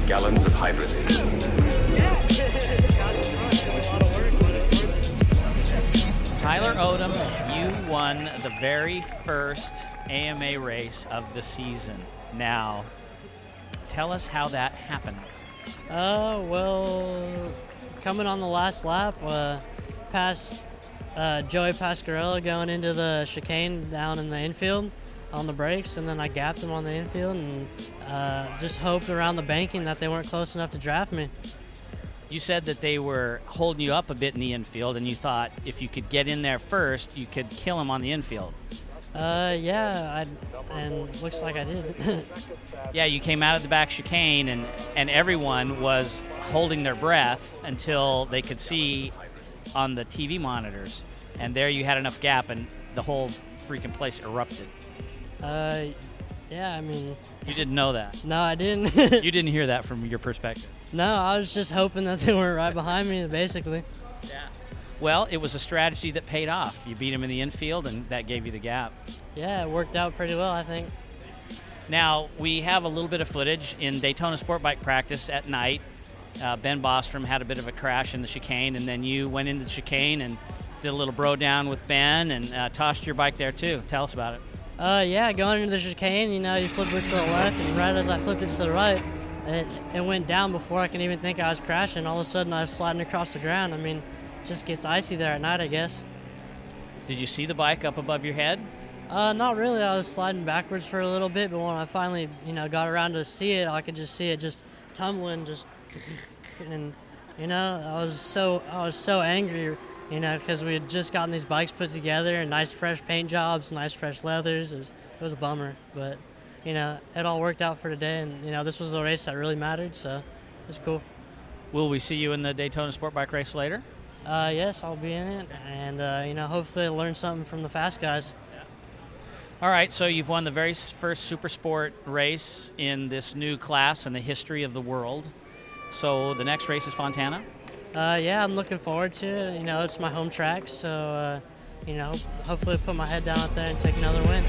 gallons of hydrazine. Tyler Odom, you won the very first AMA race of the season. Now, tell us how that happened. Well, coming on the last lap, past Joey Pasquarello going into the chicane down in the infield on the brakes, and then I gapped him on the infield and just hoped around the banking that they weren't close enough to draft me. You said that they were holding you up a bit in the infield, and you thought if you could get in there first, you could kill him on the infield. Yeah, and looks like I did. Yeah, you came out of the back chicane, and everyone was holding their breath until they could see on the TV monitors. And there you had enough gap, and the whole freaking place erupted. Yeah, I mean... You didn't know that? No, I didn't. You didn't hear that from your perspective? No, I was just hoping that they weren't right behind me, basically. Yeah. Well, it was a strategy that paid off. You beat him in the infield, and that gave you the gap. Yeah, it worked out pretty well, I think. Now, we have a little bit of footage in Daytona Sport Bike practice at night. Ben Bostrom had a bit of a crash in the chicane, and then you went into the chicane and did a little bro down with Ben and tossed your bike there too. Tell us about it. Yeah, going into the chicane, you flipped it to the left, and right as I flipped it to the right, it went down before I could even think I was crashing. All of a sudden, I was sliding across the ground. I mean, it just gets icy there at night, I guess. Did you see the bike up above your head? Not really. I was sliding backwards for a little bit, but when I finally, got around to see it, I could just see it just tumbling, and I was so angry. Because we had just gotten these bikes put together and nice fresh paint jobs, nice fresh leathers. It was a bummer, but, it all worked out for today. And, this was a race that really mattered, so it was cool. Will we see you in the Daytona Sport Bike race later? Yes, I'll be in it. And, hopefully I'll learn something from the fast guys. Yeah. All right, so you've won the very first Supersport race in this new class in the history of the world. So the next race is Fontana? Yeah, I'm looking forward to it. It's my home track, so, hopefully put my head down out there and take another win.